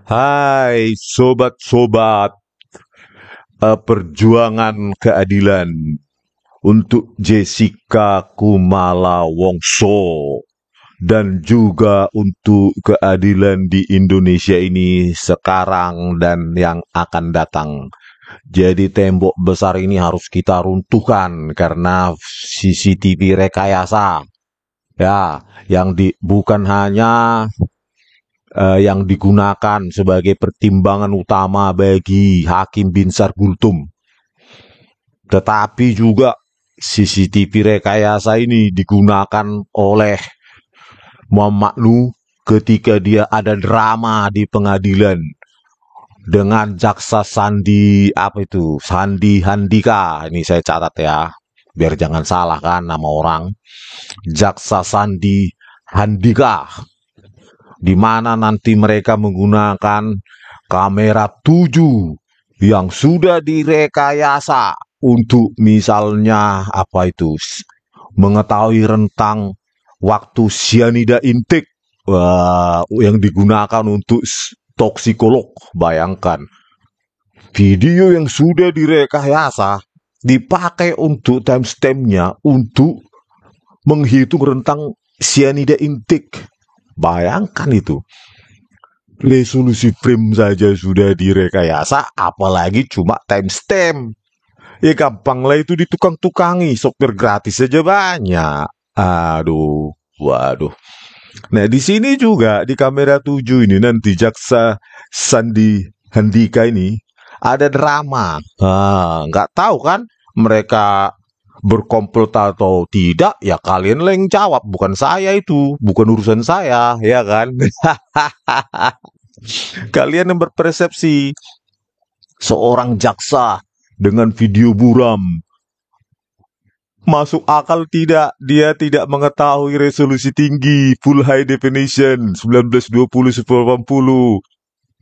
Hai sobat-sobat, perjuangan keadilan untuk Jessica Kumala Wongso dan juga untuk keadilan di Indonesia ini sekarang dan yang akan datang. Jadi tembok besar ini harus kita runtuhkan karena CCTV rekayasa, ya, bukan hanya yang digunakan sebagai pertimbangan utama bagi Hakim Binsar Gultum, tetapi juga CCTV rekayasa ini digunakan oleh Muhammad Nu ketika dia ada drama di pengadilan dengan jaksa Sandi Sandi Handika. Ini saya catat ya, biar jangan salah kan nama orang. Jaksa Sandi Handika, di mana nanti mereka menggunakan kamera 7 yang sudah direkayasa untuk misalnya mengetahui rentang waktu cyanida intake yang digunakan untuk toksikolog. Bayangkan, video yang sudah direkayasa dipakai untuk timestampnya untuk menghitung rentang cyanida intake. Bayangkan itu. Resolusi frame saja sudah direkayasa, apalagi cuma timestamp. Ya gampang lah itu ditukang-tukangi, software gratis saja banyak. Aduh, waduh. Nah, di sini juga di kamera 7 ini nanti jaksa Sandi Handika ini ada drama. Nggak tahu kan mereka berkomplot atau tidak, ya kalian lah yang jawab, bukan saya itu, bukan urusan saya, ya kan? Kalian yang berpersepsi seorang jaksa dengan video buram masuk akal tidak? Dia tidak mengetahui resolusi tinggi full high definition 1920-1080.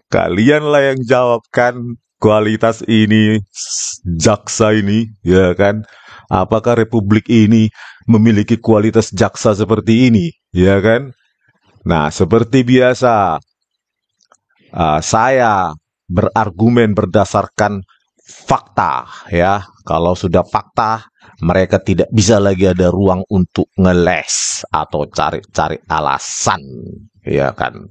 Kalianlah yang jawabkan kualitas ini, jaksa ini, ya kan? Apakah republik ini memiliki kualitas jaksa seperti ini, ya kan? Nah, seperti biasa, saya berargumen berdasarkan fakta, ya. Kalau sudah fakta, mereka tidak bisa lagi ada ruang untuk ngeles atau cari-cari alasan, ya kan?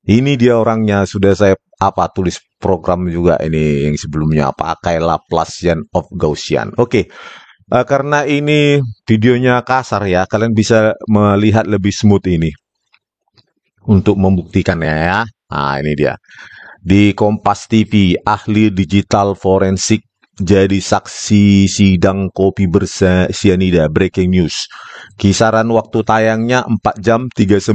Ini dia orangnya, sudah saya tulis program juga ini yang sebelumnya, pakai Laplacian of Gaussian. Oke. Karena ini videonya kasar ya, kalian bisa melihat lebih smooth ini untuk membuktikannya ya. Nah, ini dia. Di Kompas TV, ahli digital forensik jadi saksi sidang kopi bersianida, breaking news. Kisaran waktu tayangnya 4 jam 39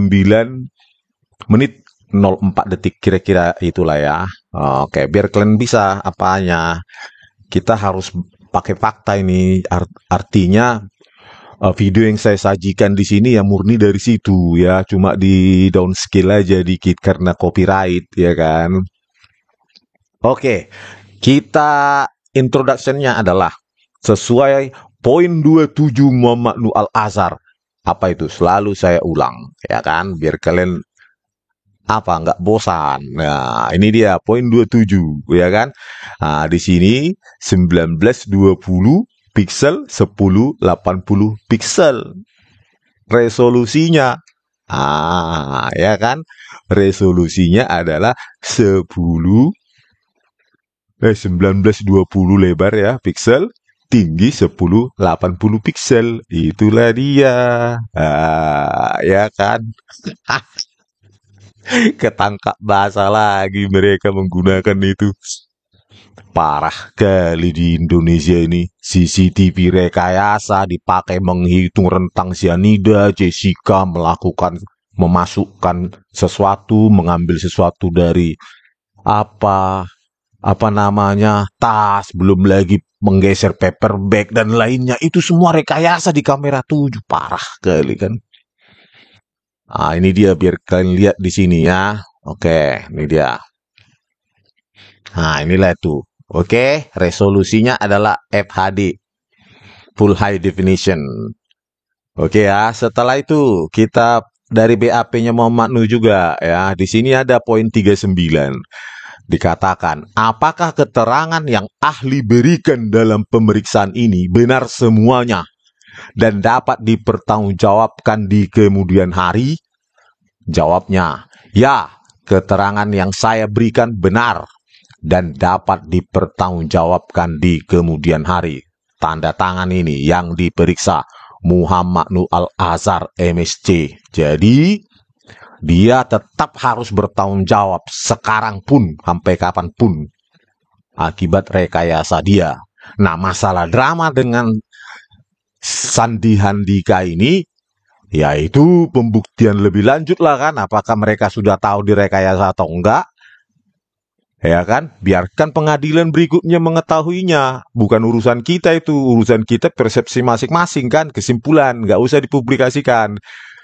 menit 04 detik, kira-kira itulah ya. Oke, biar kalian bisa apanya. Kita harus pakai fakta ini, artinya video yang saya sajikan di sini ya murni dari situ ya, cuma di downscale aja dikit karena copyright, ya kan. Oke, kita introduction-nya adalah sesuai poin 27 Muhammad Nu Al-Azhar. Apa itu? Selalu saya ulang, ya kan, biar kalian nggak bosan. Nah, ini dia poin 27, ya kan. Nah, di sini 1920 pixel 1080 pixel resolusinya. Ya kan? Resolusinya adalah 1920 lebar ya pixel, tinggi 1080 pixel. Itulah dia. Ya kan? Ketangkap basah lagi mereka menggunakan itu. Parah kali di Indonesia ini. CCTV rekayasa dipakai menghitung rentang cyanida. Jessica memasukkan sesuatu, mengambil sesuatu dari tas, belum lagi menggeser paper bag dan lainnya. Itu semua rekayasa di kamera 7. Parah kali kan. Ini dia, biar kalian lihat di sini ya. Oke, ini dia. Nah, inilah itu. Oke, resolusinya adalah FHD, full high definition. Oke ya, setelah itu kita dari BAP-nya Muhammad Nuh juga ya. Di sini ada poin 39. Dikatakan, apakah keterangan yang ahli berikan dalam pemeriksaan ini benar semuanya dan dapat dipertanggungjawabkan di kemudian hari? Jawabnya, ya, keterangan yang saya berikan benar dan dapat dipertanggungjawabkan di kemudian hari. Tanda tangan ini yang diperiksa Muhammad Nuh Al-Azhar MSc. Jadi, dia tetap harus bertanggung jawab sekarang pun, sampai kapanpun, akibat rekayasa dia. Nah, masalah drama dengan Sandi Handika ini, yaitu pembuktian lebih lanjut lah kan, apakah mereka sudah tahu direkayasa atau enggak, ya kan, biarkan pengadilan berikutnya mengetahuinya, bukan urusan kita itu, urusan kita persepsi masing-masing kan, kesimpulan, nggak usah dipublikasikan,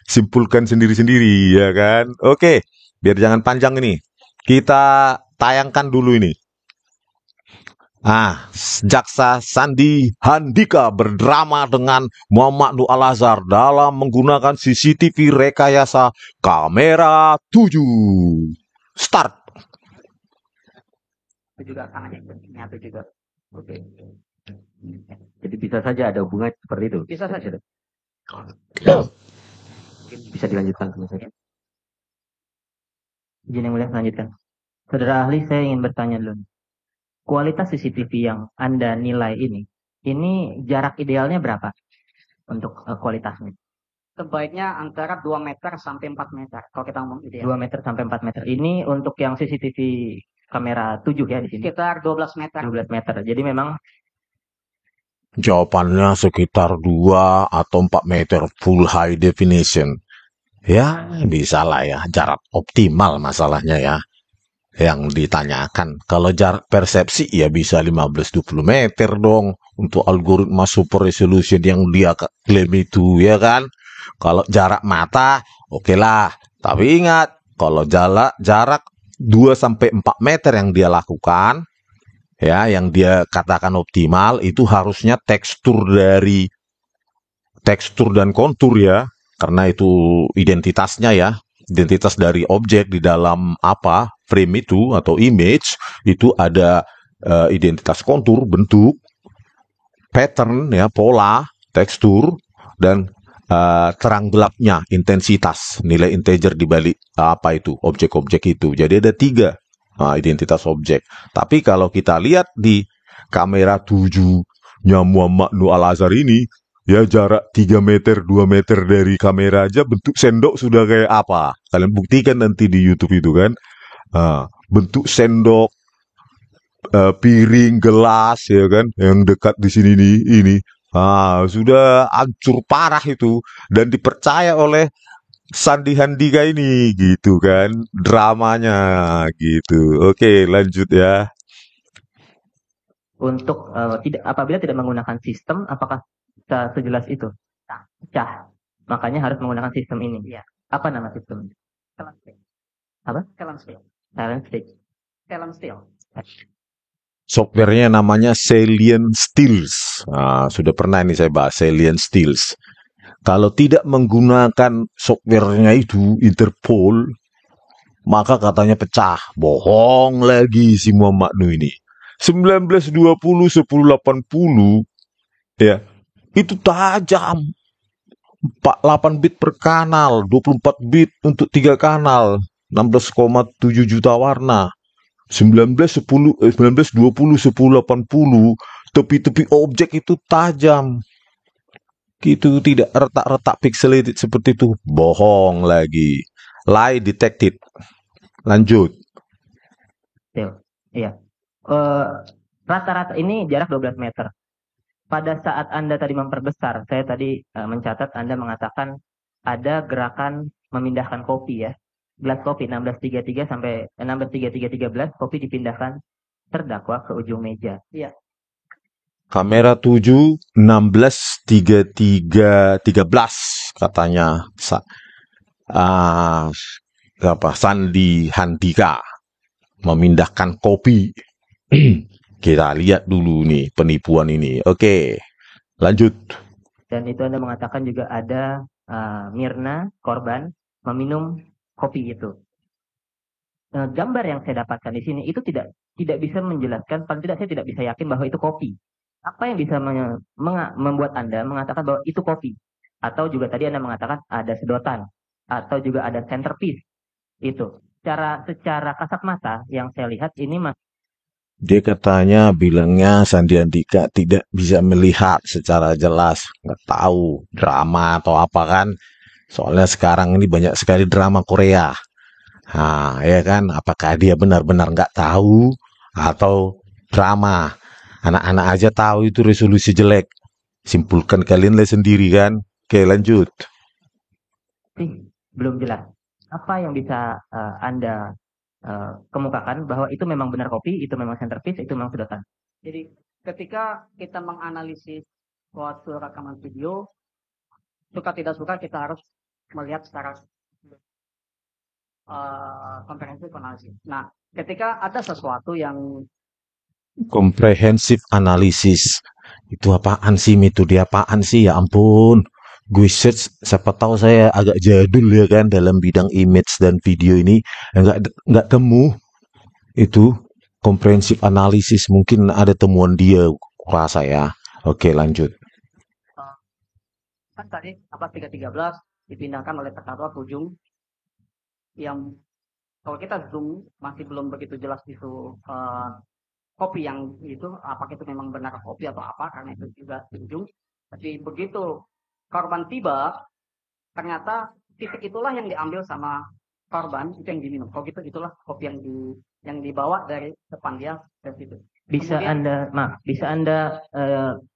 simpulkan sendiri-sendiri, ya kan. Oke, biar jangan panjang ini, kita tayangkan dulu ini. Jaksa Sandi Handika berdrama dengan Muhammad Nuh Al-Azhar dalam menggunakan CCTV rekayasa kamera 7. Start. Itu juga tangannya nyatu juga. Oke. Jadi bisa saja ada hubungan seperti itu. Bisa saja. Mungkin bisa dilanjutkan saja. Izin yang mulia lanjutkan. Saudara ahli, saya ingin bertanya dulu. Kualitas CCTV yang Anda nilai ini jarak idealnya berapa untuk kualitasnya? Sebaiknya antara 2 meter sampai 4 meter. Kalau kita ngomong ideal. 2 meter sampai 4 meter. Ini untuk yang CCTV kamera 7 ya di sini. Sekitar 12 meter. 12 meter. Jadi memang jawabannya sekitar 2 atau 4 meter full high definition. Ya, bisa lah ya, jarak optimal masalahnya ya. Yang ditanyakan, kalau jarak persepsi ya bisa 15-20 meter dong untuk algoritma super resolution yang dia klaim itu, ya kan. Kalau jarak mata, oke lah. Tapi ingat, kalau jarak 2-4 meter yang dia lakukan, ya, yang dia katakan optimal, itu harusnya tekstur dan kontur ya, karena itu identitasnya ya, identitas dari objek di dalam frame itu atau image itu ada identitas kontur, bentuk, pattern ya, pola, tekstur, dan terang gelapnya, intensitas, nilai integer di balik objek-objek itu. Jadi ada 3 identitas objek. Tapi kalau kita lihat di kamera 7-nya Muhammad Nuh Al-Azhar ini, ya jarak 3 meter, 2 meter dari kamera aja bentuk sendok sudah kayak apa. Kalian buktikan nanti di YouTube itu kan. Bentuk sendok, piring, gelas ya kan, yang dekat di sini nih, ini. Sudah hancur parah itu. Dan dipercaya oleh Sandi Handika ini gitu kan, dramanya gitu. Oke, lanjut ya. untuk apabila tidak menggunakan sistem, apakah bisa sejelas itu? Pecah. Makanya harus menggunakan sistem ini. Iya. Apa nama sistem? Silent Steel. Apa? Silent Steel. Silent Stage. Silent Steel. Softwarenya namanya Salient Steels. Sudah pernah ini saya bahas Salient Steels. Kalau tidak menggunakan softwarenya itu Interpol, maka katanya pecah. Bohong lagi si Muhammad Nuh ini. 1920 1080 ya. Itu tajam. 8 bit per kanal, 24 bit untuk 3 kanal, 16,7 juta warna. 1920 1080, tepi-tepi objek itu tajam. Gitu, tidak retak-retak pixelated seperti itu. Bohong lagi. Lie detected. Lanjut. Iya. Rata-rata ini jarak 12 meter. Pada saat Anda tadi memperbesar, saya tadi mencatat Anda mengatakan ada gerakan memindahkan kopi ya. Gelas kopi 1633 sampai 163313 kopi dipindahkan terdakwa ke ujung meja. Iya. Kamera 7 163313 katanya Sandi Handika memindahkan kopi. Kita lihat dulu nih penipuan ini. Oke, lanjut. Dan itu Anda mengatakan juga ada Mirna korban meminum kopi itu. Gambar yang saya dapatkan di sini itu tidak bisa menjelaskan, paling tidak saya tidak bisa yakin bahwa itu kopi. Apa yang bisa membuat Anda mengatakan bahwa itu kopi? Atau juga tadi Anda mengatakan ada sedotan, atau juga ada centerpiece. Itu. Secara kasat mata yang saya lihat ini Dia katanya bilangnya Sandi Andika tidak bisa melihat secara jelas, nggak tahu drama atau apa kan. Soalnya sekarang ini banyak sekali drama Korea. Nah, ya kan, apakah dia benar-benar nggak tahu atau drama? Anak-anak aja tahu itu resolusi jelek. Simpulkan kalian lah sendiri kan. Oke, lanjut. sih belum jelas. Apa yang bisa Anda kemukakan bahwa itu memang benar kopi, itu memang centerpiece, itu memang sedotan? Jadi ketika kita menganalisis suatu rekaman video, suka tidak suka kita harus melihat secara komprehensif analisis. Nah, ketika ada sesuatu yang Komprehensif analisis. Itu apaan sih, metode apaan sih? Ya ampun. Gue search, siapa tahu saya agak jadul ya kan dalam bidang image dan video ini. Nggak temu itu komprehensif analisis. Mungkin ada temuan dia, rasa ya. Oke, lanjut. kan tadi 313 dipindahkan oleh terdakwa ke ujung yang kalau kita zoom masih belum begitu jelas itu kopi yang itu apakah itu memang benar kopi atau apa karena itu juga di ujung. Tapi begitu korban tiba ternyata titik itulah yang diambil sama korban itu yang diminum. Kalau gitu itulah kopi yang dibawa dari depan dia ke situ. Bisa Kemudian, bisa Anda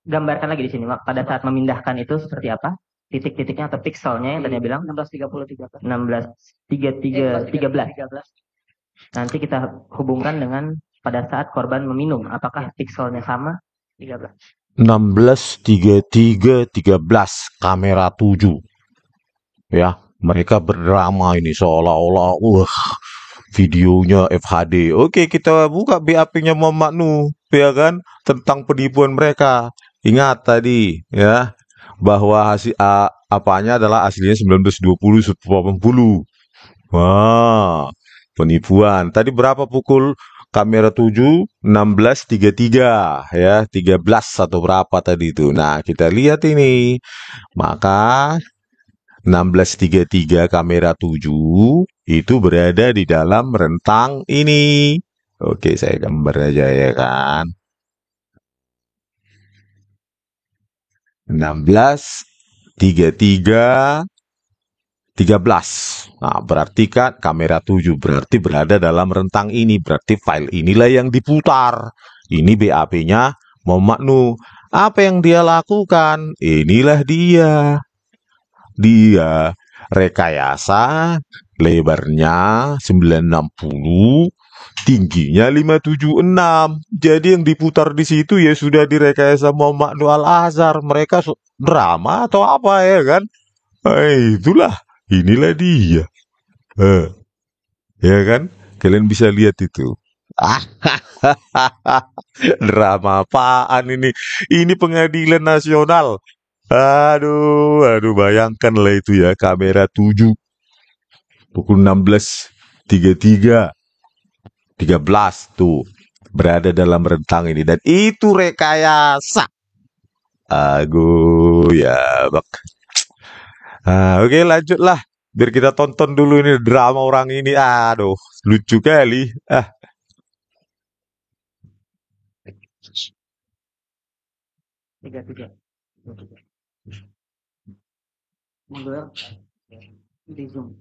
gambarkan lagi di sini, Mak, pada saat memindahkan itu seperti apa? Titik-titiknya atau pikselnya yang tadi bilang 16:30 13. Nanti kita hubungkan dengan pada saat korban meminum, apakah pikselnya sama? 13. 16, 33, 13, kamera 7. Ya, mereka berdrama ini seolah-olah, videonya FHD. Oke, kita buka BAP-nya Muhammad Nuh, ya kan, tentang penipuan mereka. Ingat tadi, ya, bahwa apanya adalah aslinya 1920 180. Wah, penipuan. Tadi berapa pukul kamera 7? 16.33 ya, 13 atau berapa tadi itu. Nah, kita lihat ini. Maka 16.33 kamera 7 itu berada di dalam rentang ini. Oke, saya gambar aja ya kan. 16.33 13. Nah, berarti kan kamera 7 berarti berada dalam rentang ini. Berarti file inilah yang diputar. Ini BAP-nya Muhammad Nuh. Apa yang dia lakukan? Inilah dia. Dia rekayasa lebarnya 960, tingginya 576. Jadi yang diputar di situ ya sudah direkayasa Muhammad Nuh Al-Azhar. Mereka drama atau apa ya kan? Itulah. Inilah dia. Ya kan? Kalian bisa lihat itu. Drama apaan ini? Ini pengadilan nasional. Aduh, bayangkanlah itu ya, kamera 7 pukul 16.33 13 tuh berada dalam rentang ini dan itu rekayasa. Ya, bak. Oke, lanjutlah. Biar kita tonton dulu ini drama orang ini. Aduh, lucu kali. 33. Mundur di zoom.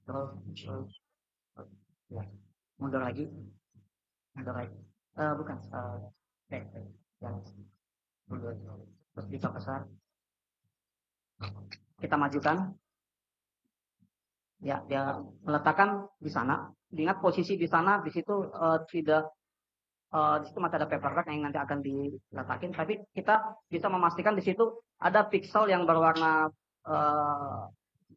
Terus ya. Mundur lagi. Bukan. Ya. Mundur. Terus bisa besar. Kita majukan. Ya, dia meletakkan di sana. Ingat posisi di sana, di situ tidak di situ masih ada paperback yang nanti akan diletakin, tapi kita bisa memastikan di situ ada pixel yang berwarna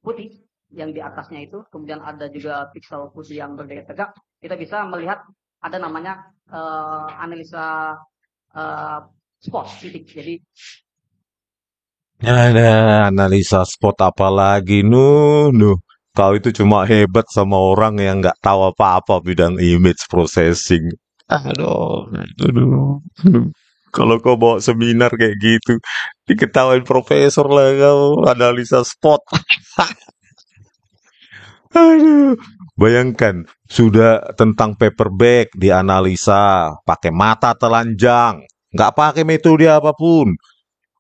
putih yang di atasnya itu, kemudian ada juga pixel putih yang berdiri tegak. Kita bisa melihat ada namanya analisa spot titik. Jadi Ada analisa spot apa lagi? Nuh. Kau itu cuma hebat sama orang yang nggak tahu apa-apa bidang image processing. Aduh, aduh. Kalau kau bawa seminar kayak gitu, diketawain profesor lah kau analisa spot. Aduh. Bayangkan, sudah tentang paperback dianalisa pakai mata telanjang, nggak pakai metode apapun.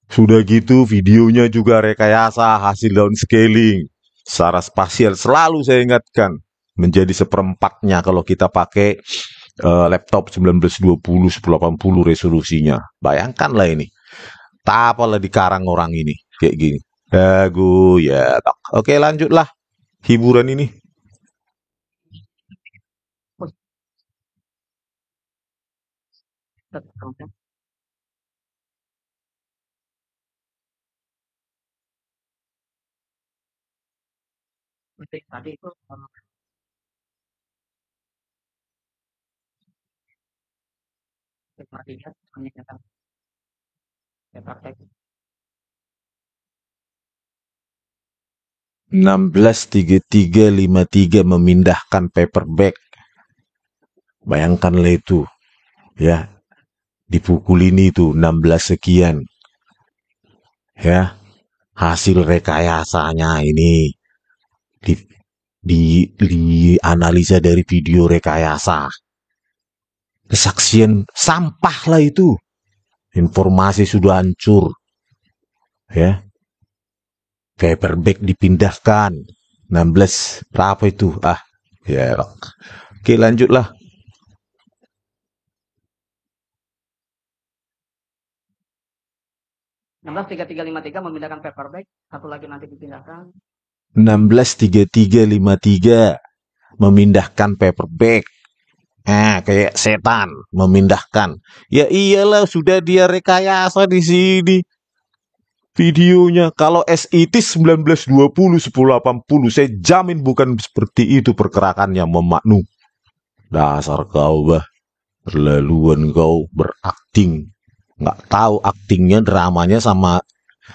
Sudah gitu videonya juga rekayasa hasil downscaling. Secara spasial selalu saya ingatkan menjadi seperempatnya kalau kita pakai laptop 1920 1080 resolusinya. Bayangkanlah ini. Tak apalah dikarang orang ini kayak gini. Dagu ya. Oke, lanjutlah hiburan ini. Tadi itu sepertinya mengingatkan praktek 163353 memindahkan paperback. Bayangkanlah itu, ya. Dipukul ini tuh 16 sekian. Ya, hasil rekayasanya ini di, di analisa dari video rekayasa. Kesaksian sampah lah itu. Informasi sudah hancur. Ya, paperback dipindahkan. 16 berapa itu? Ya. Oke, lanjutlah. 163353 memindahkan paperback, satu lagi nanti dipindahkan 163353 memindahkan paperback. Kayak setan memindahkan. Ya iyalah, sudah dia rekayasa di sini videonya. Kalau as it is 1920 1080, saya jamin bukan seperti itu pergerakannya memaknu. Dasar kau bah, terlaluan kau berakting. Nggak tahu aktingnya, dramanya sama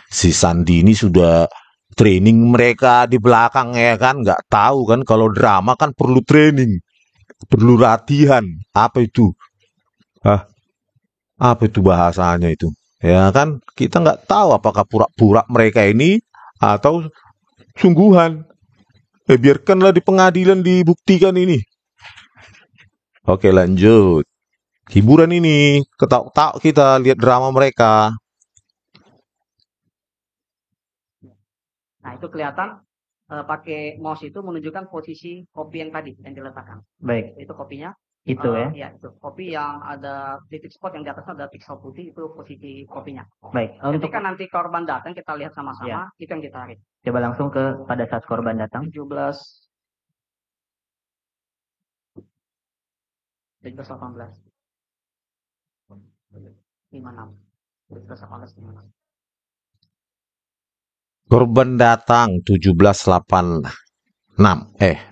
si Sandi ini sudah training mereka di belakang ya kan. Nggak tahu kan kalau drama kan perlu training, perlu latihan. Apa itu? Apa itu bahasanya itu? Ya kan, kita nggak tahu apakah pura-pura mereka ini atau sungguhan. Biarkanlah di pengadilan dibuktikan ini. Oke, lanjut. Hiburan ini, ketak-tak kita lihat drama mereka. Nah, itu kelihatan pakai mouse itu menunjukkan posisi kopi yang tadi yang diletakkan. Baik, Itu kopinya. itu ya. Ya, itu kopi yang ada titik spot yang di atasnya ada pixel putih, itu posisi kopinya. Baik, untuk Ketika nanti korban datang kita lihat sama-sama, itu yang ditarik. coba langsung ke pada saat korban datang. 17 18 56 17 18 56. Korban datang 1786.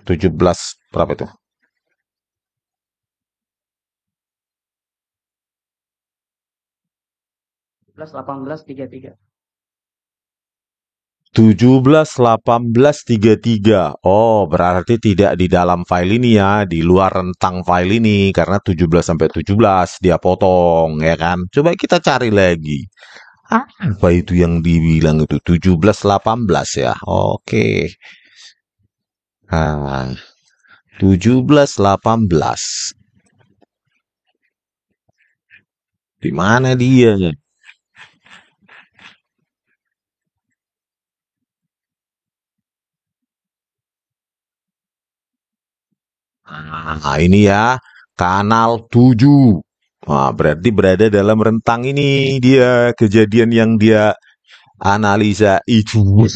17 berapa itu? 18 33. 171833. Oh, berarti tidak di dalam file ini ya, di luar rentang file ini karena 17 sampai 17 dia potong ya kan. Coba kita cari lagi. Apa itu yang dibilang itu 1718 ya? Oke. Nah, 1718. Di mana dia? Nah, ini ya, kanal 7. Nah, berarti berada dalam rentang ini dia kejadian yang dia analisa itu.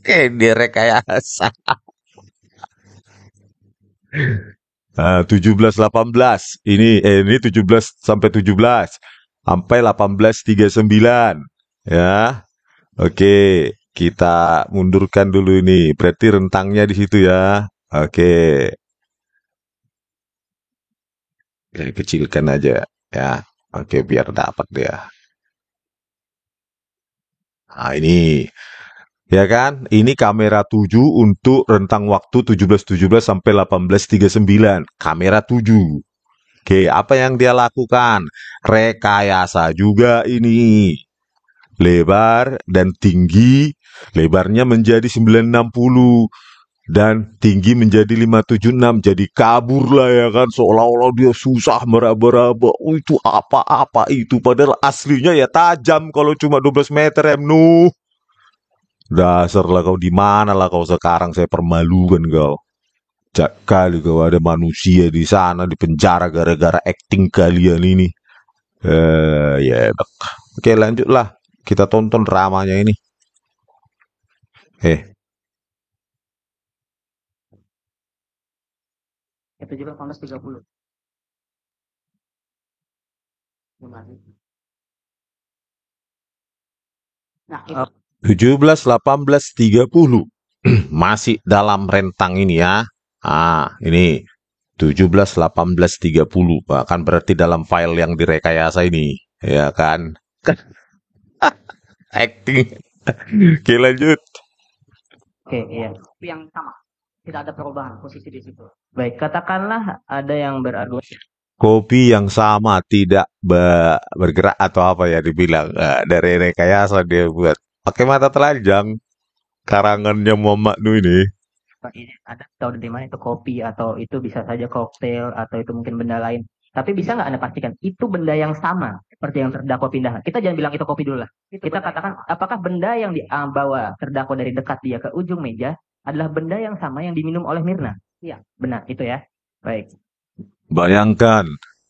Dia rekayasa. 1718. Ini 17 sampai 17. Sampai 1839. Ya. Oke, kita mundurkan dulu ini. Berarti rentangnya di situ ya. Oke. Saya kecilkan aja ya. Oke, biar dapat dia. Nah, ini ya kan? Ini kamera 7 untuk rentang waktu 17.17 sampai 18.39. Kamera 7. Oke, apa yang dia lakukan? Rekayasa juga ini. Lebar dan tinggi, lebarnya menjadi 960 dan tinggi menjadi 576. Jadi kabur lah ya kan, seolah-olah dia susah meraba-raba. Oh, itu apa-apa itu, padahal aslinya ya tajam kalau cuma 12 meter Nuh. Dasar lah kau, di mana lah kau sekarang, saya permalukan kau. Jak kali kau ada manusia di sana di penjara gara-gara acting kalian ini. Ya. Oke, lanjutlah. Kita tonton dramanya ini. Itu juga 18.30. Nah, itu 17, 18, 30. Masih dalam rentang ini ya. Ini 17, 18, 30. Kan berarti dalam file yang direkayasa ini. Ya kan? Acting. Oke, lanjut. Oke, iya. yang sama. Tidak ada perubahan posisi di situ. Baik, katakanlah ada yang berargumen. Kopi yang sama tidak bergerak atau apa ya dibilang. Dari rekayasa dia buat. Pakai mata telanjang. Karangannya Muhammad Nuh ini. Ini Anda tahu dari mana itu kopi, atau itu bisa saja koktail, atau itu mungkin benda lain. Tapi bisa nggak Anda pastikan itu benda yang sama seperti yang terdakwa pindahan? Kita jangan bilang itu kopi dulu lah. Kita katakan apakah benda yang dibawa terdakwa dari dekat dia ke ujung meja adalah benda yang sama yang diminum oleh Mirna? Iya. Benar, itu ya. Baik. Bayangkan,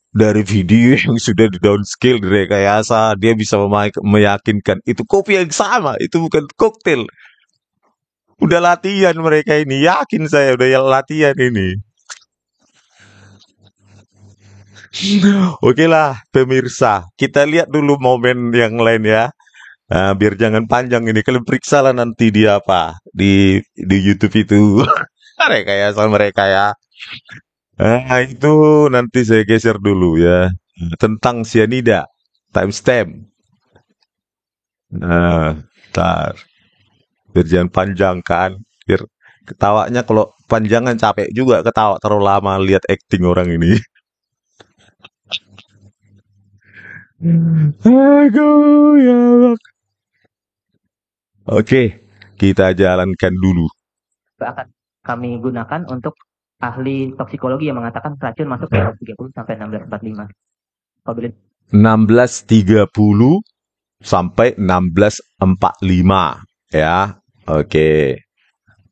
dari video yang sudah di downscale, direkayasa, dia bisa meyakinkan itu kopi yang sama, itu bukan koktail. Udah latihan mereka ini, yakin saya udah latihan ini. Oke lah, pemirsa, kita lihat dulu momen yang lain ya. Biar jangan panjang ini, kalian periksa lah nanti di apa di YouTube itu. Rekayasa mereka ya. Itu nanti saya geser dulu ya. Tentang cyanida, timestamp. Ntar. Biar jangan panjang kan. Biar ketawanya kalau panjangan capek juga ketawa terlalu lama lihat acting orang ini. Aduh, ya. Oke, kita jalankan dulu. Akan kami gunakan untuk ahli toksikologi yang mengatakan racun masuk ke 30 sampai 1645. Apabila 1630 sampai 1645 ya. Oke.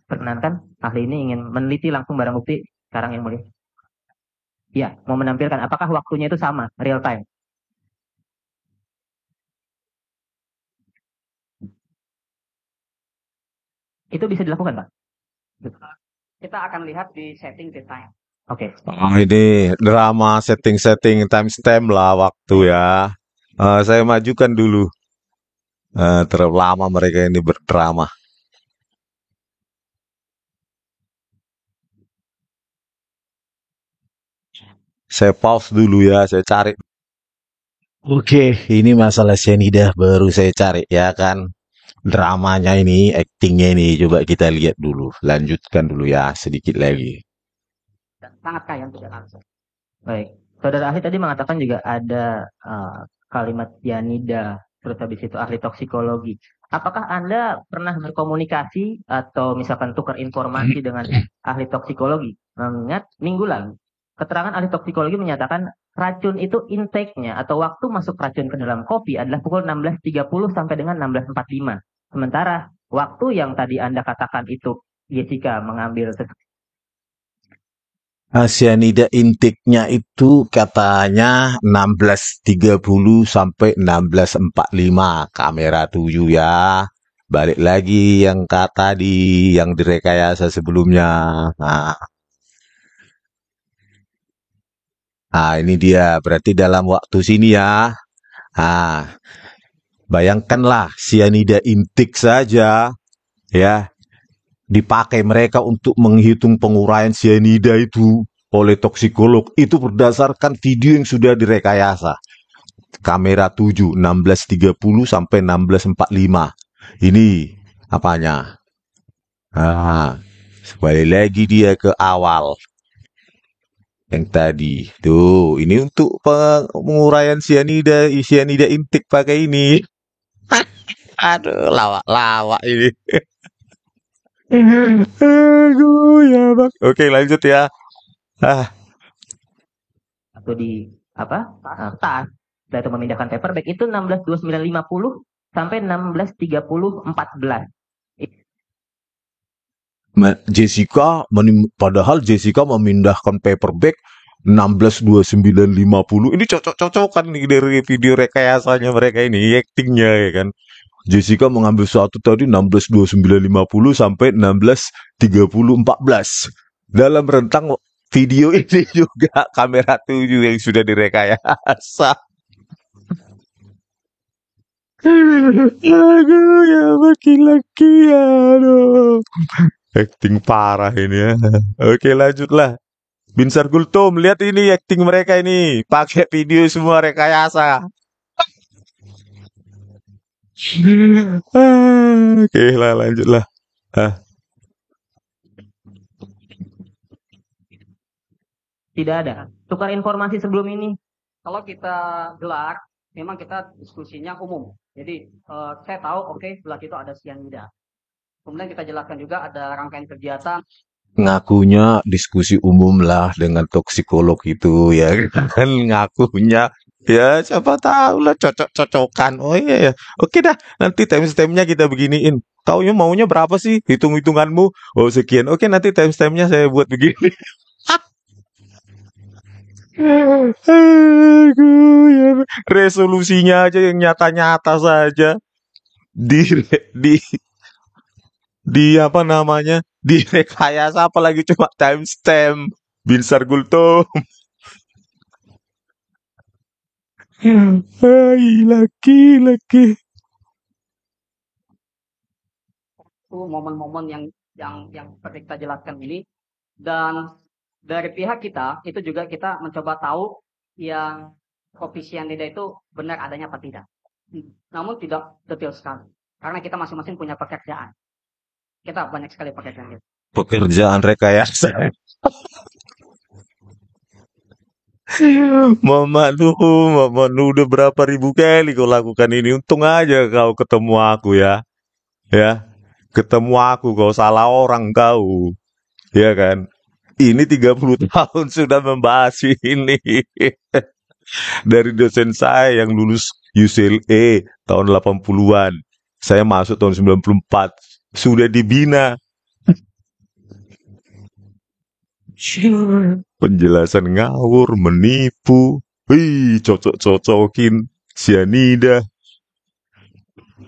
Perkenankan, ahli ini ingin meneliti langsung barang bukti sekarang yang mulia. Ya, mau menampilkan apakah waktunya itu sama, real time. Itu bisa dilakukan, Pak? Kita akan lihat di setting detail. Oke. Ini drama setting-setting timestamp lah waktu ya. Saya majukan dulu. Terlalu lama mereka ini berdrama. Saya pause dulu ya, saya cari. Oke, ini masalah cyanida baru saya cari ya kan. Dramanya ini, actingnya ini, coba kita lihat dulu. Lanjutkan dulu ya, sedikit lagi. Dan sangat kaya untuk analisa. Baik. Saudara ahli tadi mengatakan juga ada kalimat cyanida, terus habis itu ahli toksikologi. Apakah Anda pernah berkomunikasi atau misalkan tukar informasi dengan ahli toksikologi? Mengingat minggu lalu, keterangan ahli toksikologi menyatakan racun itu intake-nya atau waktu masuk racun ke dalam kopi adalah pukul 16.30 sampai dengan 16.45. Sementara waktu yang tadi Anda katakan itu Jessica mengambil Cyanida intake-nya itu katanya 16.30 sampai 16.45, kamera 7 ya. Balik lagi yang kata yang direkayasa sebelumnya. Ini dia, berarti dalam waktu sini ya. Bayangkanlah cyanida intake saja ya dipakai mereka untuk menghitung penguraian cyanida itu oleh toksikolog. Itu berdasarkan video yang sudah direkayasa. Kamera 7, 16.30 sampai 16.45. Ini apanya? Kembali lagi dia ke awal yang tadi. Tuh, ini untuk penguraian sianida intik pakai ini. Aduh, lawak-lawak ini. Aduh, ya bang. Oke, lanjut ya. Atau di tas. Setelah itu memindahkan paper bag itu 16.2950 sampai 16.30.14. Padahal Jessica memindahkan paper bag 16.2950. Ini cocok-cocokan nih dari video rekayasanya mereka ini, actingnya ya kan. Jessica mengambil suatu tadi 16.2950 sampai 16.30.14. Dalam rentang video ini juga kamera 7 yang sudah direkayasa. Aduh, ya laki-laki, aduh. Acting parah ini ya. Oke, lanjutlah. Binsar Gultom, lihat ini acting mereka ini. Pakai video semua rekayasa. Oke lah, lanjutlah. Tidak ada. Tukar informasi sebelum ini. Kalau kita gelar, memang kita diskusinya umum. Jadi saya tahu, oke, gelar itu ada sianida. Kemudian kita jelaskan juga ada rangkaian kegiatan. Ngakunya diskusi umum lah dengan toksikolog itu ya kan, ngakunya ya siapa tahu lah cocok-cocokan. Oh iya ya, oke dah, nanti timestamp-nya kita beginiin. Taunya maunya berapa sih, hitung-hitunganmu? Oh sekian, oke nanti timestamp-nya saya buat begini. Aduh, ya. Resolusinya aja yang nyata-nyata saja di di apa namanya, di rekayasa, apalagi cuma timestamp. Binsar Gultom. Hai, laki-laki. Itu momen-momen yang seperti kita jelaskan ini. Dan dari pihak kita itu juga kita mencoba tahu yang kopi sianida itu benar adanya apa tidak. Namun tidak detail sekali. Karena kita masing-masing punya pekerjaan. Kita banyak sekali pekerjaan kita. Pekerjaan rekayasa. Mama udah berapa ribu kali kau lakukan ini. Untung aja kau ketemu aku ya. Ya, ketemu aku, kau salah orang kau. Ya kan? Ini 30 tahun sudah membahas ini. Dari dosen saya yang lulus UCLA tahun 80-an. Saya masuk tahun 94. Sudah dibina. Penjelasan ngawur, menipu. Wih, cocok-cocokin sianida.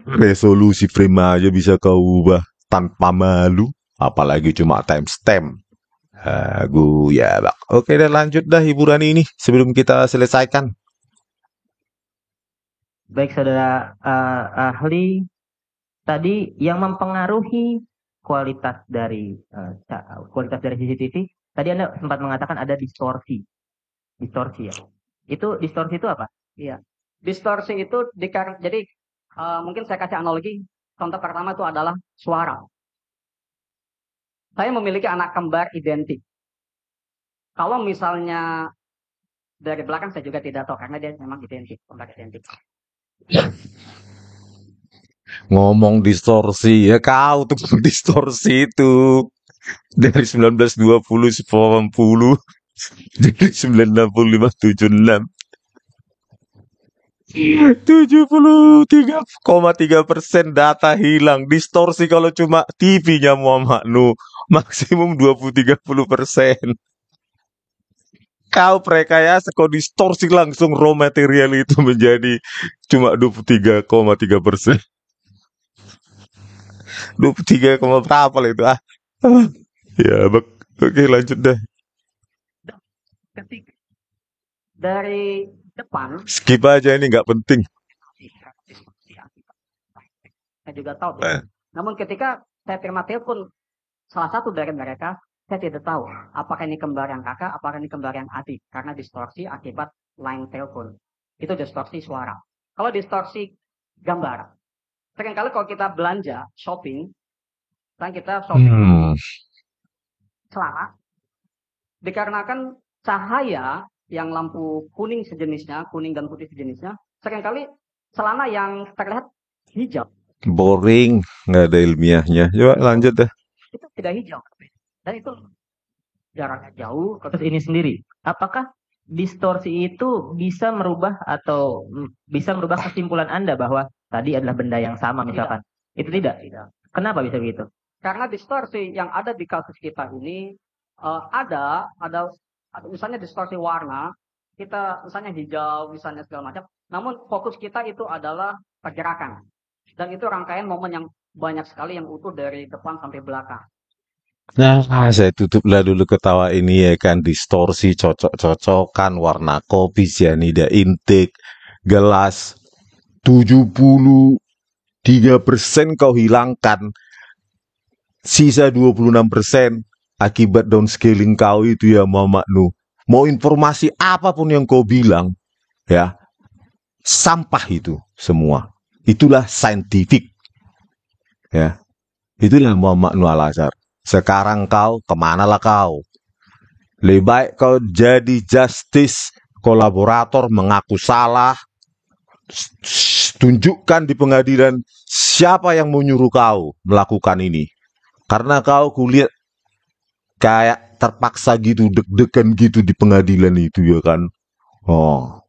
Resolusi frame aja bisa kau ubah tanpa malu. Apalagi cuma timestamp. Ya bang. Oke, dan lanjut dah hiburan ini sebelum kita selesaikan. Baik saudara ahli, tadi yang mempengaruhi kualitas dari CCTV, tadi Anda sempat mengatakan ada distorsi ya. Itu distorsi itu apa? Iya, distorsi itu jadi mungkin saya kasih analogi. Contoh pertama itu adalah suara. Saya memiliki anak kembar identik. Kalau misalnya dari belakang saya juga tidak tahu karena dia memang identik, kembar identik. Ngomong distorsi ya, kau tuh distorsi itu dari 1920 90 jadi 965 76 73,3% data hilang. Distorsi kalau cuma TV-nya Muhammad Nu maksimum 20-30%. Kau rekayasa, kau distorsi langsung raw material itu menjadi cuma 23,3%. 23, berapa lah itu ya oke lanjut dah. Ketika dari depan Skip aja, ini nggak penting. saya juga tahu. Namun ketika saya terima telepon salah satu dari mereka, saya tidak tahu apakah ini kembar yang kakak, apakah ini kembar yang adik, karena distorsi akibat line telepon. Itu distorsi suara. Kalau distorsi gambar, Seringkali kalau kita belanja, shopping, kan kita shopping Hmm. celana, dikarenakan cahaya yang lampu kuning sejenisnya, kuning dan putih sejenisnya, seringkali celana yang terlihat hijau Boring, nggak ada ilmiahnya. Coba lanjut deh. itu tidak hijau, dan itu jaraknya jauh. Terus ini sendiri, apakah distorsi itu bisa merubah atau bisa merubah kesimpulan Anda bahwa tadi adalah benda yang sama misalkan? Itu tidak. Kenapa bisa begitu? Karena distorsi yang ada di kasus kita ini ada misalnya distorsi warna, kita misalnya hijau, misalnya segala macam. Namun fokus kita itu adalah pergerakan, dan itu rangkaian momen yang banyak sekali yang utuh dari depan sampai belakang. Nah, saya tutuplah dulu ketawa ini ya kan, distorsi, cocok-cocokan, warna kopi, cyanida intake, gelas 73% kau hilangkan, sisa 26% akibat downscaling kau itu ya Muhammad Nu. Mau informasi apapun yang kau bilang, ya, sampah itu semua. Itulah saintifik. Ya, itulah Muhammad Nu Al-Azhar. Sekarang kau, kemanalah kau? Lebih baik kau jadi justice kolaborator, mengaku salah, tunjukkan di pengadilan siapa yang menyuruh kau melakukan ini. Karena kau kulihat kayak terpaksa gitu, deg-degan gitu di pengadilan itu ya kan. Oh,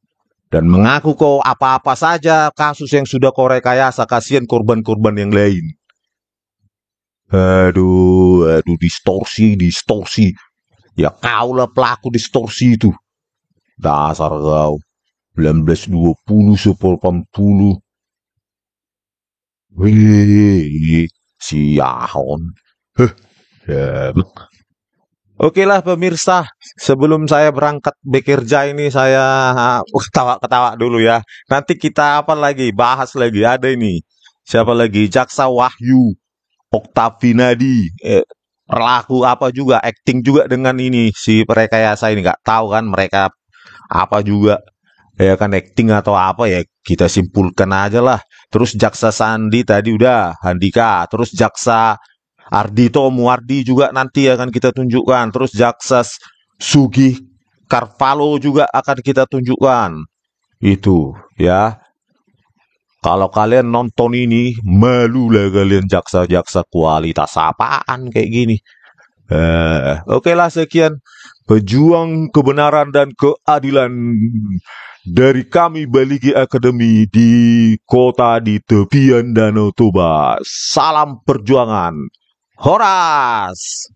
dan mengaku kau apa-apa saja kasus yang sudah kau rekayasa, kasihan korban-korban yang lain. Aduh, distorsi. Ya kau lah pelaku distorsi itu. Dasar kau. 1920, 1080. Wih, si Yahon. Ya. Oke lah pemirsa, sebelum saya berangkat bekerja ini saya ketawa-ketawa dulu ya. Nanti kita bahas lagi. Ada ini. Siapa lagi? Jaksa Wahyu Oktavinadi, pelaku apa juga, acting juga dengan ini si perekayasa ini, nggak tahu kan mereka apa juga, ya kan acting atau apa ya kita simpulkan aja lah. Terus jaksa Sandi tadi udah, Handika, terus jaksa Ardito Muardi juga nanti akan kita tunjukkan, terus jaksa Sugih Carvalho juga akan kita tunjukkan. Itu ya. Kalau kalian nonton ini, malu lah kalian jaksa-jaksa kualitas apaan kayak gini. Oke lah sekian. Pejuang kebenaran dan keadilan dari kami Baligi Academy di kota di tepian Danau Toba. Salam perjuangan. Horas!